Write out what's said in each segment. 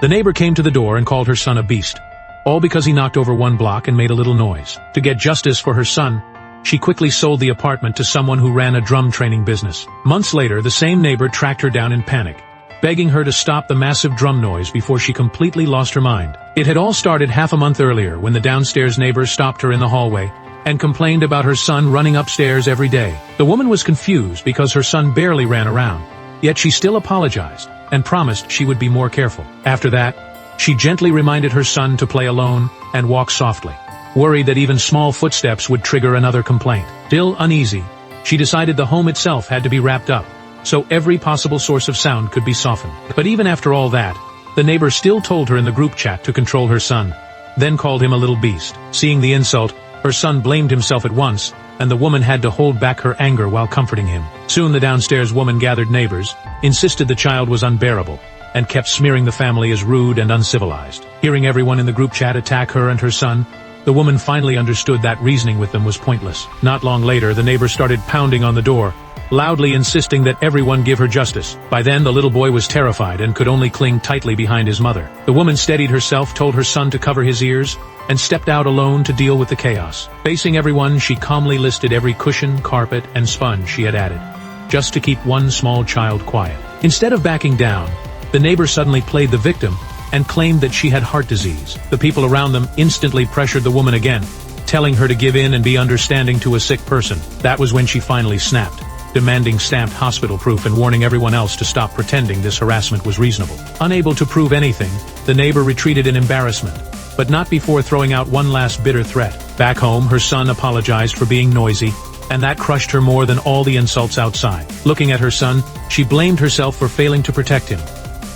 The neighbor came to the door and called her son a beast, all because he knocked over one block and made a little noise. To get justice for her son, she quickly sold the apartment to someone who ran a drum training business. Months later, the same neighbor tracked her down in panic, begging her to stop the massive drum noise before she completely lost her mind. It had all started half a month earlier when the downstairs neighbor stopped her in the hallway and complained about her son running upstairs every day. The woman was confused because her son barely ran around, yet she still apologized and promised she would be more careful. After that, she gently reminded her son to play alone and walk softly, worried that even small footsteps would trigger another complaint. Still uneasy, she decided the home itself had to be wrapped up, so every possible source of sound could be softened. But even after all that, the neighbor still told her in the group chat to control her son, then called him a little beast. Seeing the insult, her son blamed himself at once, and the woman had to hold back her anger while comforting him. Soon the downstairs woman gathered neighbors, insisted the child was unbearable, and kept smearing the family as rude and uncivilized. Hearing everyone in the group chat attack her and her son, the woman finally understood that reasoning with them was pointless. Not long later, the neighbor started pounding on the door, loudly insisting that everyone give her justice. By then, the little boy was terrified and could only cling tightly behind his mother. The woman steadied herself, told her son to cover his ears, and stepped out alone to deal with the chaos. Facing everyone, she calmly listed every cushion, carpet, and sponge she had added, just to keep one small child quiet. Instead of backing down, the neighbor suddenly played the victim and claimed that she had heart disease. The people around them instantly pressured the woman again, telling her to give in and be understanding to a sick person. That was when she finally snapped, demanding stamped hospital proof and warning everyone else to stop pretending this harassment was reasonable. Unable to prove anything, the neighbor retreated in embarrassment, but not before throwing out one last bitter threat. Back home, her son apologized for being noisy, and that crushed her more than all the insults outside. Looking at her son, she blamed herself for failing to protect him,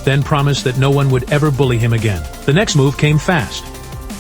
then promised that no one would ever bully him again. The next move came fast.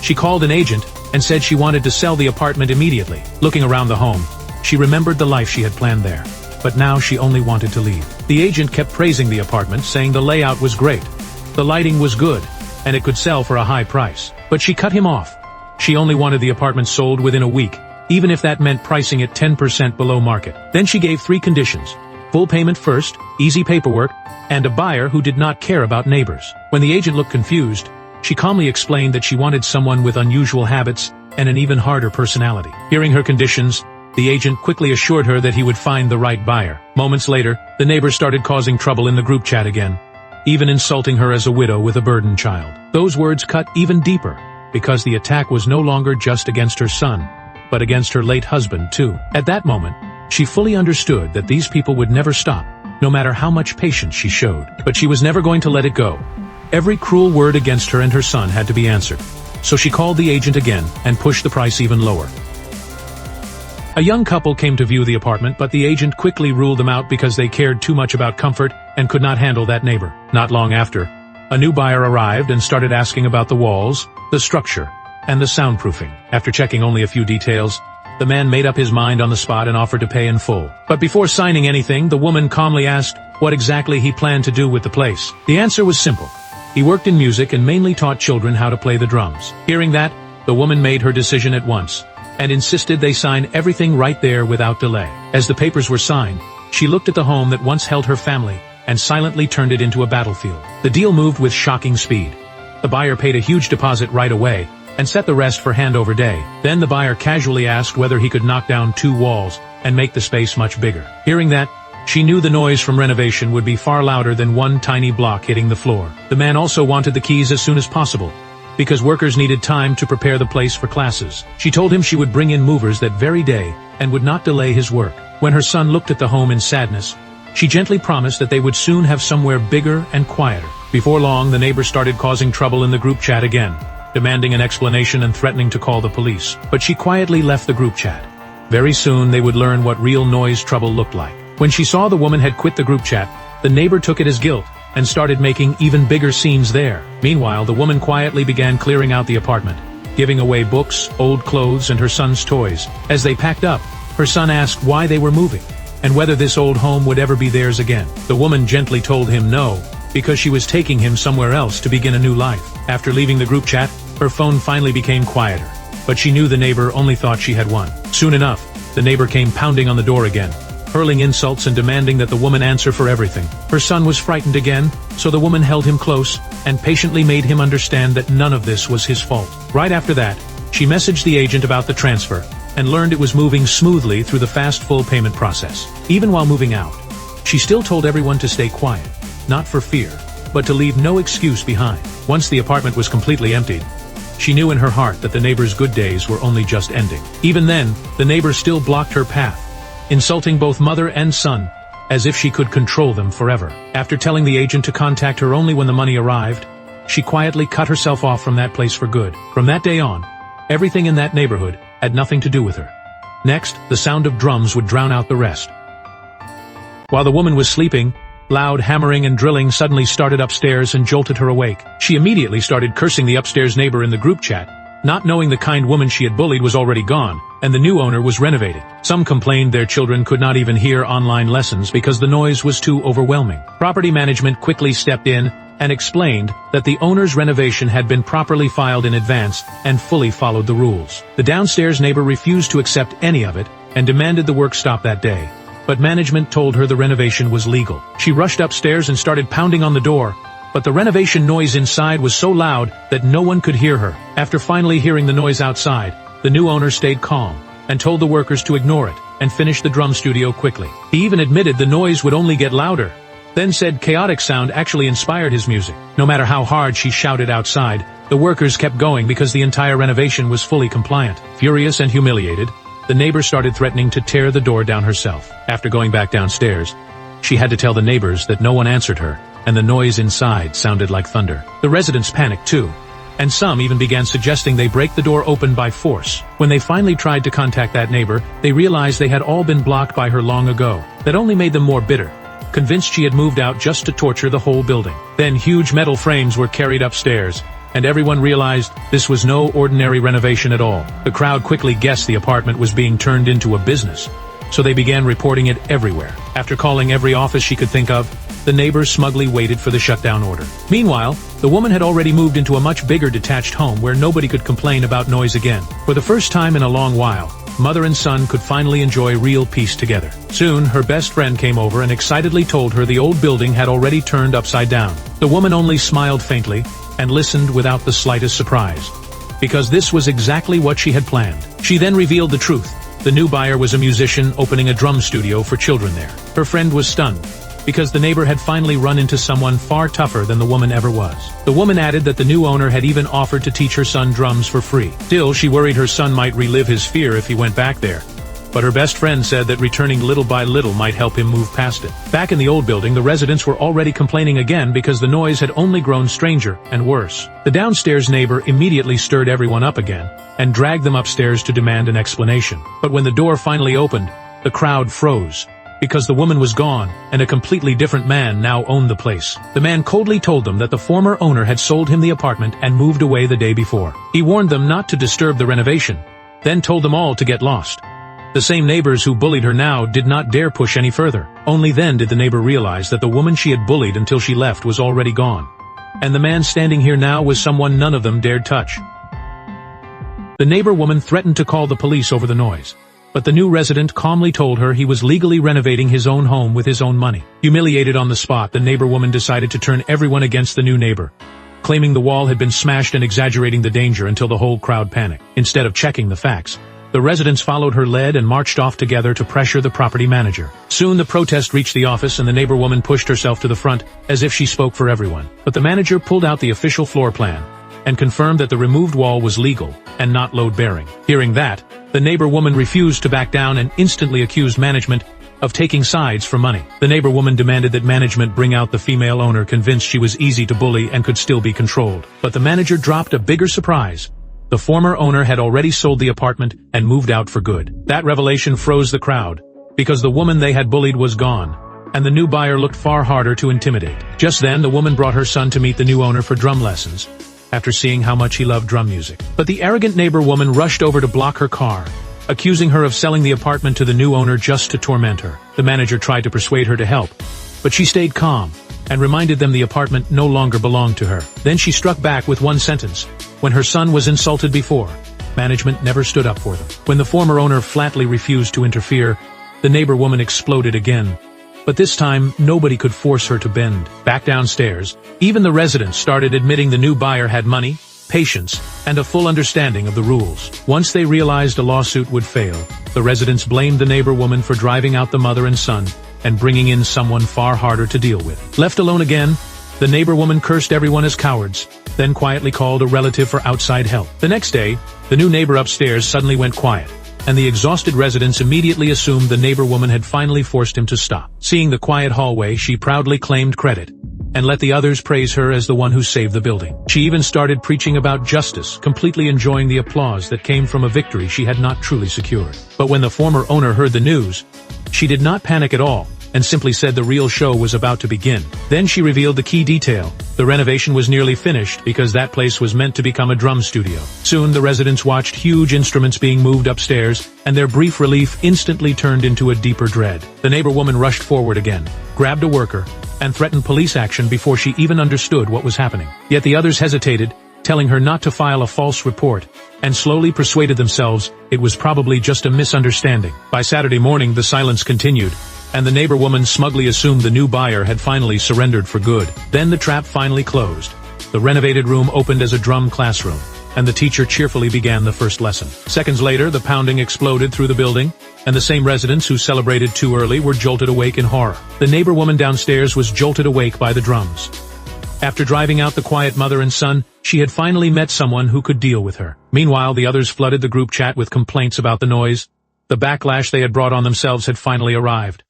She called an agent and said she wanted to sell the apartment immediately. Looking around the home, she remembered the life she had planned there, but now she only wanted to leave. The agent kept praising the apartment, saying the layout was great, the lighting was good, and it could sell for a high price. But she cut him off. She only wanted the apartment sold within a week, even if that meant pricing it 10% below market. Then she gave 3 conditions: full payment first, easy paperwork, and a buyer who did not care about neighbors. When the agent looked confused, she calmly explained that she wanted someone with unusual habits and an even harder personality. Hearing her conditions, the agent quickly assured her that he would find the right buyer. Moments later, the neighbor started causing trouble in the group chat again, even insulting her as a widow with a burdened child. Those words cut even deeper, because the attack was no longer just against her son, but against her late husband too. At that moment, she fully understood that these people would never stop, no matter how much patience she showed. But she was never going to let it go. Every cruel word against her and her son had to be answered. So she called the agent again and pushed the price even lower. A young couple came to view the apartment, but the agent quickly ruled them out because they cared too much about comfort and could not handle that neighbor. Not long after, a new buyer arrived and started asking about the walls, the structure, and the soundproofing. After checking only a few details, the man made up his mind on the spot and offered to pay in full. But before signing anything, the woman calmly asked what exactly he planned to do with the place. The answer was simple. He worked in music and mainly taught children how to play the drums. Hearing that, the woman made her decision at once, and insisted they sign everything right there without delay. As the papers were signed, she looked at the home that once held her family and silently turned it into a battlefield. The deal moved with shocking speed. The buyer paid a huge deposit right away and set the rest for handover day. Then the buyer casually asked whether he could knock down 2 walls and make the space much bigger. Hearing that, she knew the noise from renovation would be far louder than one tiny block hitting the floor. The man also wanted the keys as soon as possible, because workers needed time to prepare the place for classes. She told him she would bring in movers that very day and would not delay his work. When her son looked at the home in sadness, she gently promised that they would soon have somewhere bigger and quieter. Before long, the neighbor started causing trouble in the group chat again, demanding an explanation and threatening to call the police. But she quietly left the group chat. Very soon they would learn what real noise trouble looked like. When she saw the woman had quit the group chat, the neighbor took it as guilt and started making even bigger scenes there. Meanwhile, the woman quietly began clearing out the apartment, giving away books, old clothes, and her son's toys. As they packed up, her son asked why they were moving, and whether this old home would ever be theirs again. The woman gently told him no, because she was taking him somewhere else to begin a new life. After leaving the group chat, her phone finally became quieter, but she knew the neighbor only thought she had won. Soon enough, the neighbor came pounding on the door again, hurling insults and demanding that the woman answer for everything. Her son was frightened again, so the woman held him close and patiently made him understand that none of this was his fault. Right after that, she messaged the agent about the transfer and learned it was moving smoothly through the fast full payment process. Even while moving out, she still told everyone to stay quiet, not for fear, but to leave no excuse behind. Once the apartment was completely emptied, she knew in her heart that the neighbor's good days were only just ending. Even then, the neighbor still blocked her path, insulting both mother and son, as if she could control them forever. After telling the agent to contact her only when the money arrived, she quietly cut herself off from that place for good. From that day on, everything in that neighborhood had nothing to do with her. Next, the sound of drums would drown out the rest. While the woman was sleeping, loud hammering and drilling suddenly started upstairs and jolted her awake. She immediately started cursing the upstairs neighbor in the group chat, not knowing the kind woman she had bullied was already gone, and the new owner was renovating. Some complained their children could not even hear online lessons because the noise was too overwhelming. Property management quickly stepped in and explained that the owner's renovation had been properly filed in advance and fully followed the rules. The downstairs neighbor refused to accept any of it and demanded the work stop that day. But management told her the renovation was legal. She rushed upstairs and started pounding on the door, but the renovation noise inside was so loud that no one could hear her. After finally hearing the noise outside, the new owner stayed calm and told the workers to ignore it and finish the drum studio quickly. He even admitted the noise would only get louder, then said chaotic sound actually inspired his music. No matter how hard she shouted outside, the workers kept going because the entire renovation was fully compliant. Furious and humiliated, the neighbor started threatening to tear the door down herself. After going back downstairs, she had to tell the neighbors that no one answered her, and the noise inside sounded like thunder. The residents panicked too, and some even began suggesting they break the door open by force. When they finally tried to contact that neighbor, they realized they had all been blocked by her long ago. That only made them more bitter, convinced she had moved out just to torture the whole building. Then huge metal frames were carried upstairs, and everyone realized this was no ordinary renovation at all. The crowd quickly guessed the apartment was being turned into a business, so they began reporting it everywhere. After calling every office she could think of, the neighbors smugly waited for the shutdown order. Meanwhile, the woman had already moved into a much bigger detached home where nobody could complain about noise again. For the first time in a long while, mother and son could finally enjoy real peace together. Soon, her best friend came over and excitedly told her the old building had already turned upside down. The woman only smiled faintly and listened without the slightest surprise, because this was exactly what she had planned. She then revealed the truth. The new buyer was a musician opening a drum studio for children there. Her friend was stunned, because the neighbor had finally run into someone far tougher than the woman ever was. The woman added that the new owner had even offered to teach her son drums for free. Still, she worried her son might relive his fear if he went back there. But her best friend said that returning little by little might help him move past it. Back in the old building, the residents were already complaining again because the noise had only grown stranger and worse. The downstairs neighbor immediately stirred everyone up again and dragged them upstairs to demand an explanation. But when the door finally opened, the crowd froze, because the woman was gone, and a completely different man now owned the place. The man coldly told them that the former owner had sold him the apartment and moved away the day before. He warned them not to disturb the renovation, then told them all to get lost. The same neighbors who bullied her now did not dare push any further. Only then did the neighbor realize that the woman she had bullied until she left was already gone, and the man standing here now was someone none of them dared touch. The neighbor woman threatened to call the police over the noise, but the new resident calmly told her he was legally renovating his own home with his own money. Humiliated on the spot, the neighbor woman decided to turn everyone against the new neighbor, claiming the wall had been smashed and exaggerating the danger until the whole crowd panicked. Instead of checking the facts, the residents followed her lead and marched off together to pressure the property manager. Soon the protest reached the office and the neighbor woman pushed herself to the front as if she spoke for everyone. But the manager pulled out the official floor plan and confirmed that the removed wall was legal and not load-bearing. Hearing that, the neighbor woman refused to back down and instantly accused management of taking sides for money. The neighbor woman demanded that management bring out the female owner, convinced she was easy to bully and could still be controlled. But the manager dropped a bigger surprise. The former owner had already sold the apartment and moved out for good. That revelation froze the crowd, because the woman they had bullied was gone, and the new buyer looked far harder to intimidate. Just then, the woman brought her son to meet the new owner for drum lessons, after seeing how much he loved drum music. But the arrogant neighbor woman rushed over to block her car, accusing her of selling the apartment to the new owner just to torment her. The manager tried to persuade her to help, but she stayed calm and reminded them the apartment no longer belonged to her. Then she struck back with one sentence: when her son was insulted before, management never stood up for them. When the former owner flatly refused to interfere, the neighbor woman exploded again. But this time, nobody could force her to bend. Back downstairs, even the residents started admitting the new buyer had money, patience, and a full understanding of the rules. Once they realized a lawsuit would fail, the residents blamed the neighbor woman for driving out the mother and son and bringing in someone far harder to deal with. Left alone again, the neighbor woman cursed everyone as cowards, then quietly called a relative for outside help. The next day, the new neighbor upstairs suddenly went quiet, and the exhausted residents immediately assumed the neighbor woman had finally forced him to stop. Seeing the quiet hallway, she proudly claimed credit, and let the others praise her as the one who saved the building. She even started preaching about justice, completely enjoying the applause that came from a victory she had not truly secured. But when the former owner heard the news, she did not panic at all, and simply said the real show was about to begin. Then she revealed the key detail. The renovation was nearly finished because that place was meant to become a drum studio. Soon the residents watched huge instruments being moved upstairs, and their brief relief instantly turned into a deeper dread. The neighbor woman rushed forward again, grabbed a worker, and threatened police action before she even understood what was happening. Yet the others hesitated, telling her not to file a false report, and slowly persuaded themselves it was probably just a misunderstanding. By Saturday morning, the silence continued, and the neighbor woman smugly assumed the new buyer had finally surrendered for good. Then the trap finally closed. The renovated room opened as a drum classroom, and the teacher cheerfully began the first lesson. Seconds later, the pounding exploded through the building, and the same residents who celebrated too early were jolted awake in horror. The neighbor woman downstairs was jolted awake by the drums. After driving out the quiet mother and son, she had finally met someone who could deal with her. Meanwhile, the others flooded the group chat with complaints about the noise. The backlash they had brought on themselves had finally arrived.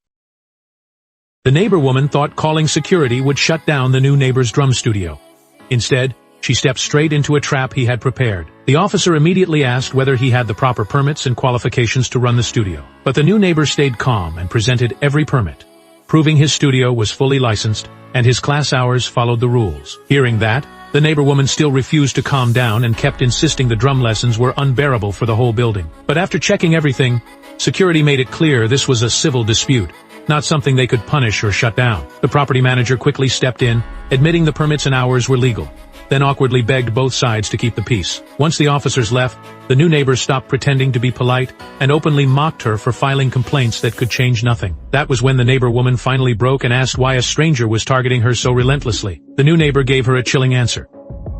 The neighbor woman thought calling security would shut down the new neighbor's drum studio. Instead, she stepped straight into a trap he had prepared. The officer immediately asked whether he had the proper permits and qualifications to run the studio. But the new neighbor stayed calm and presented every permit, proving his studio was fully licensed and his class hours followed the rules. Hearing that, the neighbor woman still refused to calm down and kept insisting the drum lessons were unbearable for the whole building. But after checking everything, security made it clear this was a civil dispute, not something they could punish or shut down. The property manager quickly stepped in, admitting the permits and hours were legal, then awkwardly begged both sides to keep the peace. Once the officers left, the new neighbor stopped pretending to be polite and openly mocked her for filing complaints that could change nothing. That was when the neighbor woman finally broke and asked why a stranger was targeting her so relentlessly. The new neighbor gave her a chilling answer,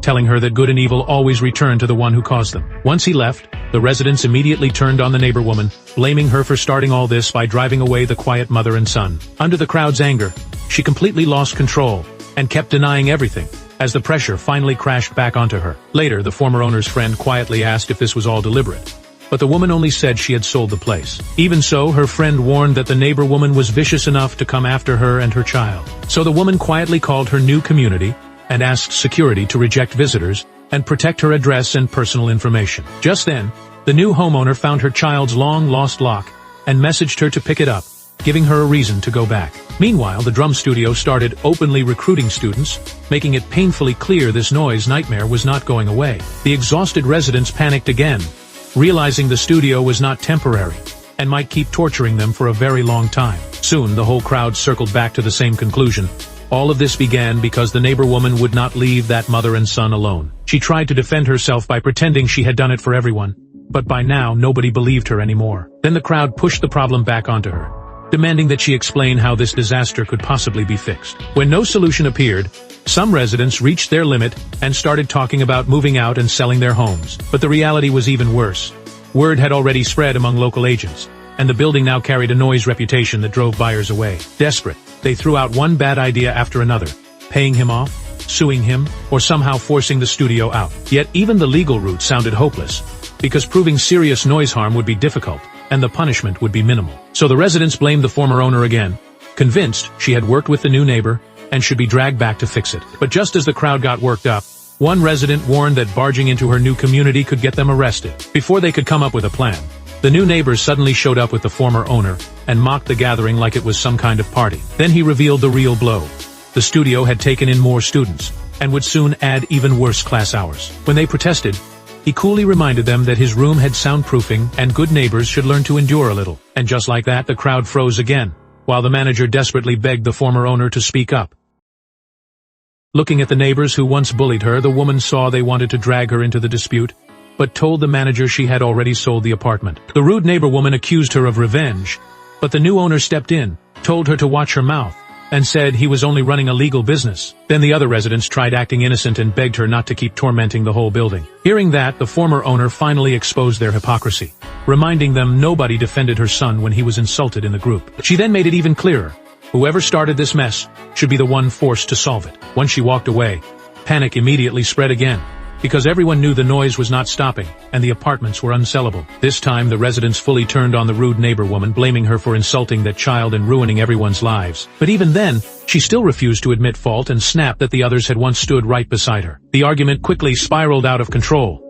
telling her that good and evil always return to the one who caused them. Once he left, the residents immediately turned on the neighbor woman, blaming her for starting all this by driving away the quiet mother and son. Under the crowd's anger, she completely lost control and kept denying everything, as the pressure finally crashed back onto her. Later, the former owner's friend quietly asked if this was all deliberate, but the woman only said she had sold the place. Even so, her friend warned that the neighbor woman was vicious enough to come after her and her child. So the woman quietly called her new community and asked security to reject visitors and protect her address and personal information. Just then, the new homeowner found her child's long-lost lock and messaged her to pick it up, giving her a reason to go back. Meanwhile, the drum studio started openly recruiting students, making it painfully clear this noise nightmare was not going away. The exhausted residents panicked again, realizing the studio was not temporary and might keep torturing them for a very long time. Soon, the whole crowd circled back to the same conclusion. All of this began because the neighbor woman would not leave that mother and son alone. She tried to defend herself by pretending she had done it for everyone, but by now nobody believed her anymore. Then the crowd pushed the problem back onto her, demanding that she explain how this disaster could possibly be fixed. When no solution appeared, some residents reached their limit and started talking about moving out and selling their homes. But the reality was even worse. Word had already spread among local agents, and the building now carried a noise reputation that drove buyers away. Desperate, they threw out one bad idea after another, paying him off, suing him, or somehow forcing the studio out. Yet even the legal route sounded hopeless, because proving serious noise harm would be difficult, and the punishment would be minimal. So the residents blamed the former owner again, convinced she had worked with the new neighbor and should be dragged back to fix it. But just as the crowd got worked up, one resident warned that barging into her new community could get them arrested. Before they could come up with a plan, the new neighbor suddenly showed up with the former owner and mocked the gathering like it was some kind of party. Then he revealed the real blow. The studio had taken in more students and would soon add even worse class hours. When they protested, he coolly reminded them that his room had soundproofing and good neighbors should learn to endure a little. And just like that, the crowd froze again, while the manager desperately begged the former owner to speak up. Looking at the neighbors who once bullied her, the woman saw they wanted to drag her into the dispute, but told the manager she had already sold the apartment. The rude neighbor woman accused her of revenge, But the new owner stepped in, told her to watch her mouth, and said he was only running a legal business. Then the other residents tried acting innocent and begged her not to keep tormenting the whole building. Hearing that, the former owner finally exposed their hypocrisy, reminding them nobody defended her son when he was insulted in the group. She then made it even clearer. Whoever started this mess should be the one forced to solve it. Once she walked away, panic immediately spread again, because everyone knew the noise was not stopping, and the apartments were unsellable. This time the residents fully turned on the rude neighbor woman, blaming her for insulting that child and ruining everyone's lives. But even then, she still refused to admit fault and snapped that the others had once stood right beside her. The argument quickly spiraled out of control.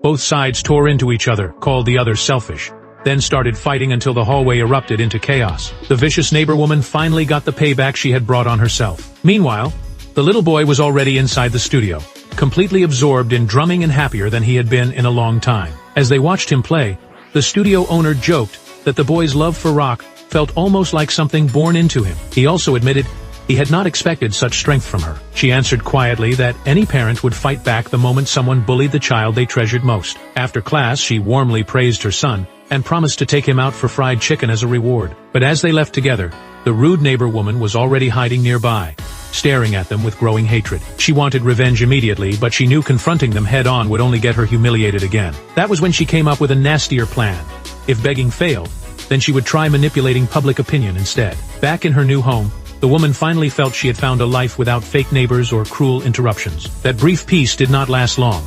Both sides tore into each other, called the others selfish, then started fighting until the hallway erupted into chaos. The vicious neighbor woman finally got the payback she had brought on herself. Meanwhile, the little boy was already inside the studio, completely absorbed in drumming and happier than he had been in a long time. As they watched him play, the studio owner joked that the boy's love for rock felt almost like something born into him. He also admitted he had not expected such strength from her. She answered quietly that any parent would fight back the moment someone bullied the child they treasured most. After class, she warmly praised her son and promised to take him out for fried chicken as a reward. But as they left together, the rude neighbor woman was already hiding nearby, staring at them with growing hatred. She wanted revenge immediately, but she knew confronting them head-on would only get her humiliated again. That was when she came up with a nastier plan. If begging failed, then she would try manipulating public opinion instead. Back in her new home, the woman finally felt she had found a life without fake neighbors or cruel interruptions. That brief peace did not last long,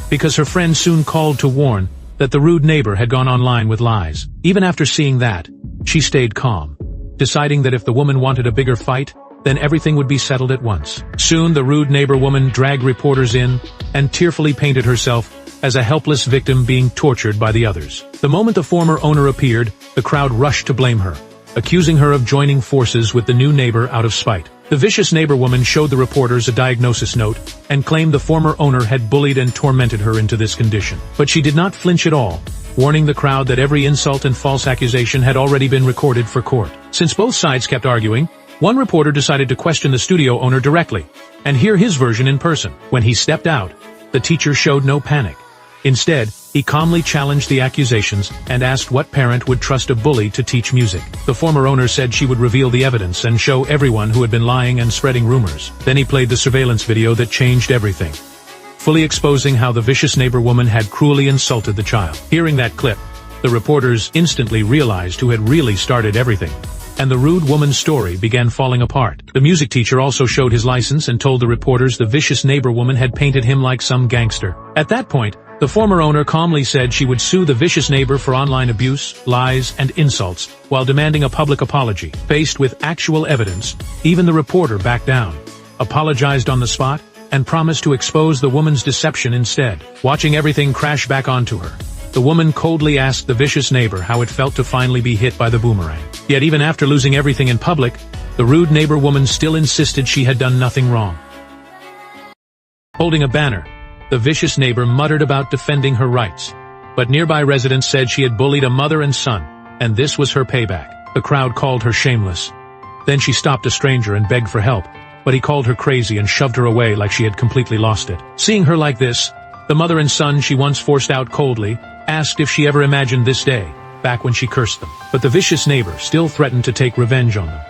because her friend soon called to warn that the rude neighbor had gone online with lies. Even after seeing that, she stayed calm, deciding that if the woman wanted a bigger fight, then everything would be settled at once. Soon the rude neighbor woman dragged reporters in and tearfully painted herself as a helpless victim being tortured by the others. The moment the former owner appeared, the crowd rushed to blame her, accusing her of joining forces with the new neighbor out of spite. The vicious neighbor woman showed the reporters a diagnosis note and claimed the former owner had bullied and tormented her into this condition. But she did not flinch at all, warning the crowd that every insult and false accusation had already been recorded for court. Since both sides kept arguing, one reporter decided to question the studio owner directly and hear his version in person. When he stepped out, the teacher showed no panic. Instead, he calmly challenged the accusations and asked what parent would trust a bully to teach music. The former owner said she would reveal the evidence and show everyone who had been lying and spreading rumors. Then he played the surveillance video that changed everything, fully exposing how the vicious neighbor woman had cruelly insulted the child. Hearing that clip, the reporters instantly realized who had really started everything, and the rude woman's story began falling apart. The music teacher also showed his license and told the reporters the vicious neighbor woman had painted him like some gangster. At that point, the former owner calmly said she would sue the vicious neighbor for online abuse, lies, and insults, while demanding a public apology. Faced with actual evidence, even the reporter backed down, apologized on the spot, and promised to expose the woman's deception instead. Watching everything crash back onto her, the woman coldly asked the vicious neighbor how it felt to finally be hit by the boomerang. Yet even after losing everything in public, the rude neighbor woman still insisted she had done nothing wrong. Holding a banner, the vicious neighbor muttered about defending her rights, but nearby residents said she had bullied a mother and son, and this was her payback. The crowd called her shameless. Then she stopped a stranger and begged for help, but he called her crazy and shoved her away like she had completely lost it. Seeing her like this, the mother and son she once forced out coldly asked if she ever imagined this day, back when she cursed them. But the vicious neighbor still threatened to take revenge on them.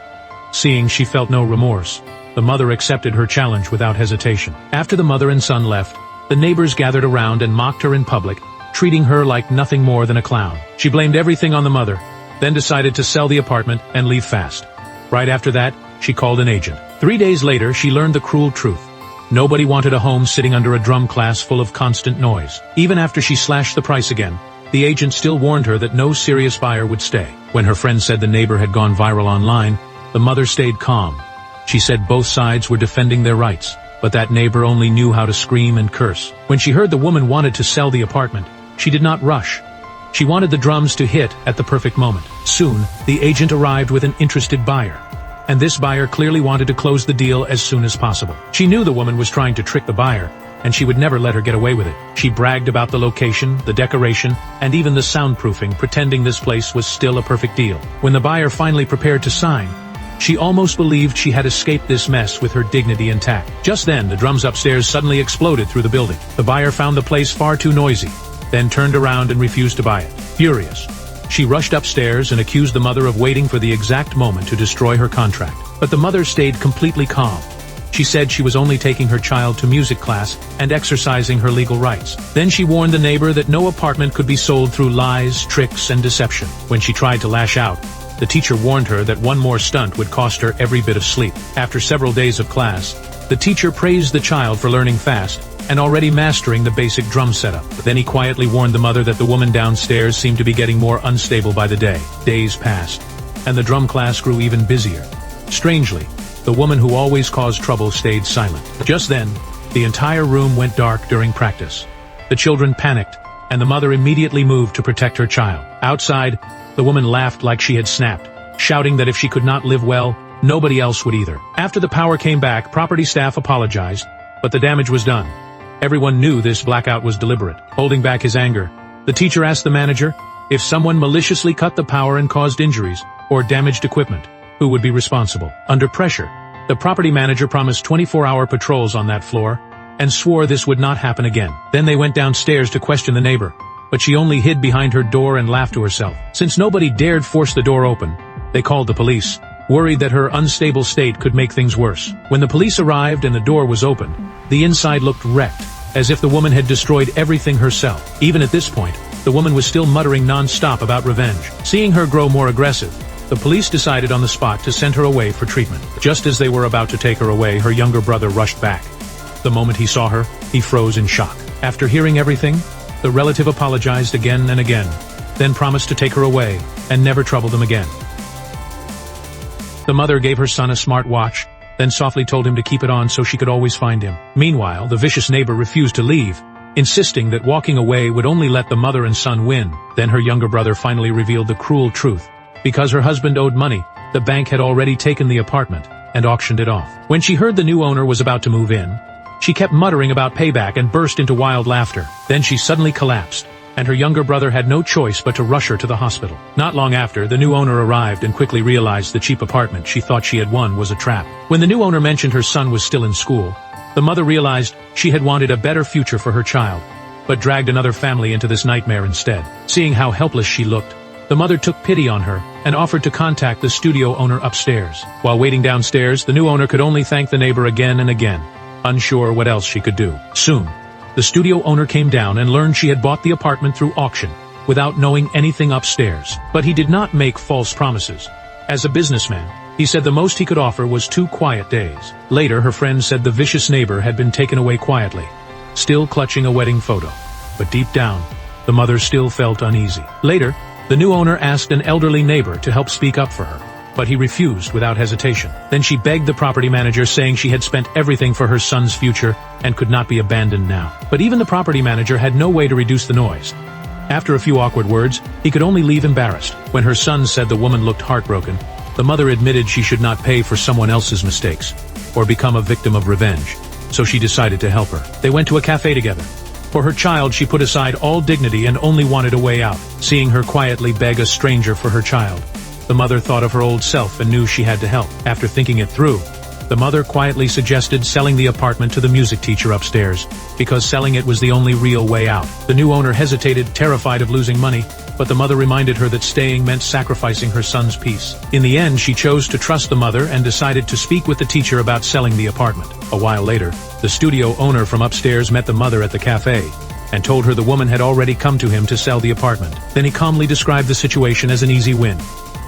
Seeing she felt no remorse, the mother accepted her challenge without hesitation. After the mother and son left, the neighbors gathered around and mocked her in public, treating her like nothing more than a clown. She blamed everything on the mother, then decided to sell the apartment and leave fast. Right after that, she called an agent. 3 days later, she learned the cruel truth. Nobody wanted a home sitting under a drum class full of constant noise. Even after she slashed the price again, the agent still warned her that no serious buyer would stay. When her friend said the neighbor had gone viral online, the mother stayed calm. She said both sides were defending their rights, but that neighbor only knew how to scream and curse. When she heard the woman wanted to sell the apartment, she did not rush. She wanted the drums to hit at the perfect moment. Soon, the agent arrived with an interested buyer, and this buyer clearly wanted to close the deal as soon as possible. She knew the woman was trying to trick the buyer, and she would never let her get away with it. She bragged about the location, the decoration, and even the soundproofing, pretending this place was still a perfect deal. When the buyer finally prepared to sign, she almost believed she had escaped this mess with her dignity intact. Just then, the drums upstairs suddenly exploded through the building. The buyer found the place far too noisy, then turned around and refused to buy it. Furious, She rushed upstairs and accused the mother of waiting for the exact moment to destroy her contract. But the mother stayed completely calm. She said she was only taking her child to music class and exercising her legal rights. Then she warned the neighbor that no apartment could be sold through lies, tricks, and deception. When she tried to lash out, the teacher warned her that one more stunt would cost her every bit of sleep. After several days of class, the teacher praised the child for learning fast and already mastering the basic drum setup. Then he quietly warned the mother that the woman downstairs seemed to be getting more unstable by the day. Days passed, and the drum class grew even busier. Strangely, the woman who always caused trouble stayed silent. Just then, the entire room went dark during practice. The children panicked, and the mother immediately moved to protect her child. Outside, the woman laughed like she had snapped, shouting that if she could not live well, nobody else would either. After the power came back, property staff apologized, but the damage was done. Everyone knew this blackout was deliberate. Holding back his anger, the teacher asked the manager if someone maliciously cut the power and caused injuries or damaged equipment, who would be responsible. Under pressure, the property manager promised 24-hour patrols on that floor and swore this would not happen again. Then they went downstairs to question the neighbor, but she only hid behind her door and laughed to herself. Since nobody dared force the door open, they called the police, worried that her unstable state could make things worse. When the police arrived and the door was opened, the inside looked wrecked, as if the woman had destroyed everything herself. Even at this point, the woman was still muttering non-stop about revenge. Seeing her grow more aggressive, the police decided on the spot to send her away for treatment. Just as they were about to take her away, her younger brother rushed back. The moment he saw her, he froze in shock. After hearing everything, the relative apologized again and again, then promised to take her away and never trouble them again. The mother gave her son a smart watch, then softly told him to keep it on so she could always find him. Meanwhile, the vicious neighbor refused to leave, insisting that walking away would only let the mother and son win. Then her younger brother finally revealed the cruel truth. Because her husband owed money, the bank had already taken the apartment and auctioned it off. When she heard the new owner was about to move in, she kept muttering about payback and burst into wild laughter. Then she suddenly collapsed, and her younger brother had no choice but to rush her to the hospital. Not long after, the new owner arrived and quickly realized the cheap apartment she thought she had won was a trap. When the new owner mentioned her son was still in school, the mother realized she had wanted a better future for her child, but dragged another family into this nightmare instead. Seeing how helpless she looked, the mother took pity on her and offered to contact the studio owner upstairs. While waiting downstairs, the new owner could only thank the neighbor again and again, unsure what else she could do. Soon, the studio owner came down and learned she had bought the apartment through auction, without knowing anything upstairs. But he did not make false promises. As a businessman, he said the most he could offer was 2 quiet days. Later, her friend said the vicious neighbor had been taken away quietly, still clutching a wedding photo. But deep down, the mother still felt uneasy. Later, the new owner asked an elderly neighbor to help speak up for her, but he refused without hesitation. Then she begged the property manager, saying she had spent everything for her son's future and could not be abandoned now. But even the property manager had no way to reduce the noise. After a few awkward words, he could only leave embarrassed. When her son said the woman looked heartbroken, the mother admitted she should not pay for someone else's mistakes or become a victim of revenge, so she decided to help her. They went to a cafe together. For her child, she put aside all dignity and only wanted a way out. Seeing her quietly beg a stranger for her child, the mother thought of her old self and knew she had to help. After thinking it through, the mother quietly suggested selling the apartment to the music teacher upstairs, because selling it was the only real way out. The new owner hesitated, terrified of losing money, but the mother reminded her that staying meant sacrificing her son's peace. In the end, she chose to trust the mother and decided to speak with the teacher about selling the apartment. A while later, the studio owner from upstairs met the mother at the cafe and told her the woman had already come to him to sell the apartment. Then he calmly described the situation as an easy win.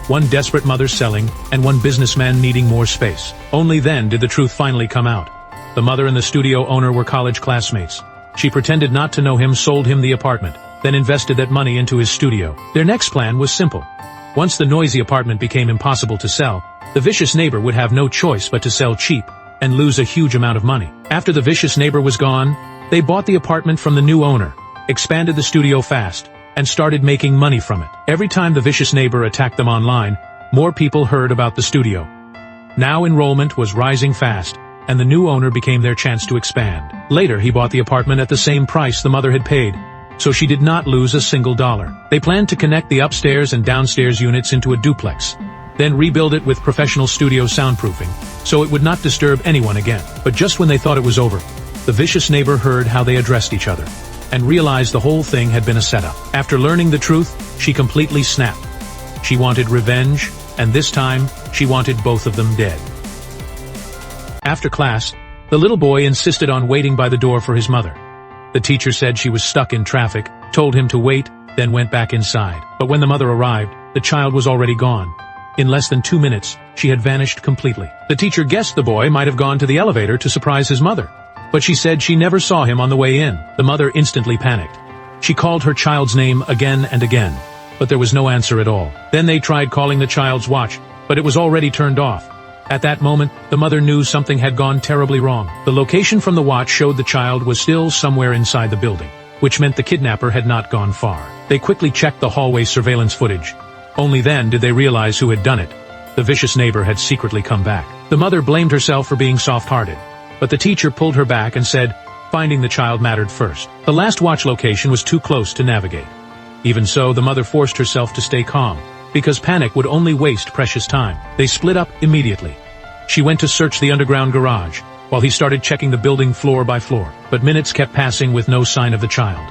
One desperate mother selling, and one businessman needing more space. Only then did the truth finally come out. The mother and the studio owner were college classmates. She pretended not to know him, sold him the apartment, then invested that money into his studio. Their next plan was simple. Once the noisy apartment became impossible to sell, the vicious neighbor would have no choice but to sell cheap and lose a huge amount of money. After the vicious neighbor was gone, they bought the apartment from the new owner, expanded the studio fast, and started making money from it. Every time the vicious neighbor attacked them online, more people heard about the studio. Now enrollment was rising fast, and the new owner became their chance to expand. Later, he bought the apartment at the same price the mother had paid, so she did not lose a single dollar. They planned to connect the upstairs and downstairs units into a duplex, then rebuild it with professional studio soundproofing, so it would not disturb anyone again. But just when they thought it was over, the vicious neighbor heard how they addressed each other. and realized the whole thing had been a setup. After learning the truth, she completely snapped. She wanted revenge, and this time, she wanted both of them dead. After class, the little boy insisted on waiting by the door for his mother. The teacher said she was stuck in traffic, told him to wait, then went back inside. But when the mother arrived, the child was already gone. In less than 2 minutes, she had vanished completely. The teacher guessed the boy might have gone to the elevator to surprise his mother, but she said she never saw him on the way in. The mother instantly panicked. She called her child's name again and again, but there was no answer at all. Then they tried calling the child's watch, but it was already turned off. At that moment, the mother knew something had gone terribly wrong. The location from the watch showed the child was still somewhere inside the building, which meant the kidnapper had not gone far. They quickly checked the hallway surveillance footage. Only then did they realize who had done it. The vicious neighbor had secretly come back. The mother blamed herself for being soft-hearted, but the teacher pulled her back and said, finding the child mattered first. The last watch location was too close to navigate. Even so, the mother forced herself to stay calm, because panic would only waste precious time. They split up immediately. She went to search the underground garage, while he started checking the building floor by floor. But minutes kept passing with no sign of the child.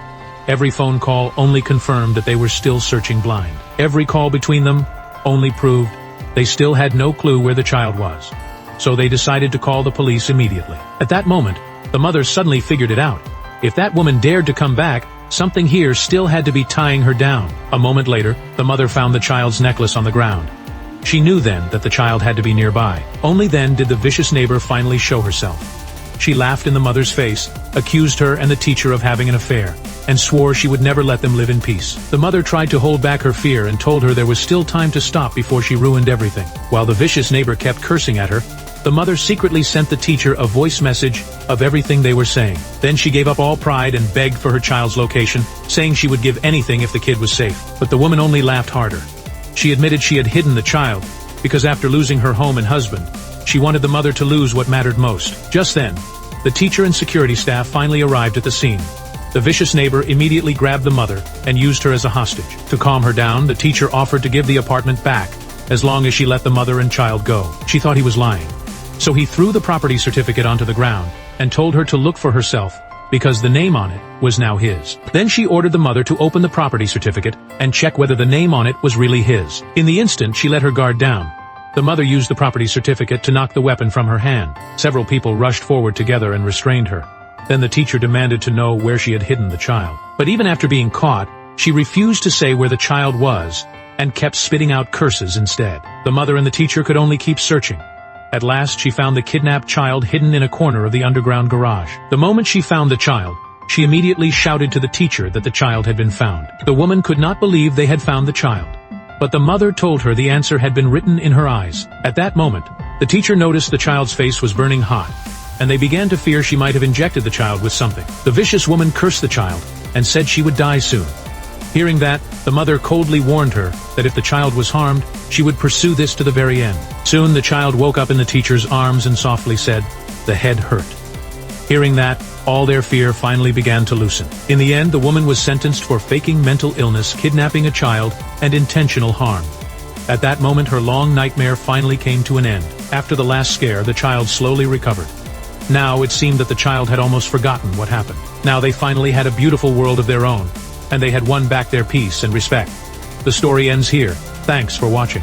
Every phone call only confirmed that they were still searching blind. Every call between them only proved they still had no clue where the child was. So they decided to call the police immediately. At that moment, the mother suddenly figured it out. If that woman dared to come back, something here still had to be tying her down. A moment later, the mother found the child's necklace on the ground. She knew then that the child had to be nearby. Only then did the vicious neighbor finally show herself. She laughed in the mother's face, accused her and the teacher of having an affair, and swore she would never let them live in peace. The mother tried to hold back her fear and told her there was still time to stop before she ruined everything. While the vicious neighbor kept cursing at her, the mother secretly sent the teacher a voice message of everything they were saying. Then she gave up all pride and begged for her child's location, saying she would give anything if the kid was safe. But the woman only laughed harder. She admitted she had hidden the child, because after losing her home and husband, she wanted the mother to lose what mattered most. Just then, the teacher and security staff finally arrived at the scene. The vicious neighbor immediately grabbed the mother and used her as a hostage. To calm her down, the teacher offered to give the apartment back, as long as she let the mother and child go. She thought he was lying. So he threw the property certificate onto the ground and told her to look for herself, because the name on it was now his. Then she ordered the mother to open the property certificate and check whether the name on it was really his. In the instant she let her guard down, the mother used the property certificate to knock the weapon from her hand. Several people rushed forward together and restrained her. Then the teacher demanded to know where she had hidden the child. But even after being caught, she refused to say where the child was and kept spitting out curses instead. The mother and the teacher could only keep searching. At last she found the kidnapped child hidden in a corner of the underground garage. The moment she found the child, she immediately shouted to the teacher that the child had been found. The woman could not believe they had found the child, but the mother told her the answer had been written in her eyes. At that moment, the teacher noticed the child's face was burning hot, and they began to fear she might have injected the child with something. The vicious woman cursed the child and said she would die soon. Hearing that, the mother coldly warned her that if the child was harmed, she would pursue this to the very end. Soon the child woke up in the teacher's arms and softly said, "The head hurt." Hearing that, all their fear finally began to loosen. In the end, the woman was sentenced for faking mental illness, kidnapping a child, and intentional harm. At that moment, her long nightmare finally came to an end. After the last scare, the child slowly recovered. Now it seemed that the child had almost forgotten what happened. Now they finally had a beautiful world of their own, and they had won back their peace and respect. The story ends here. Thanks for watching.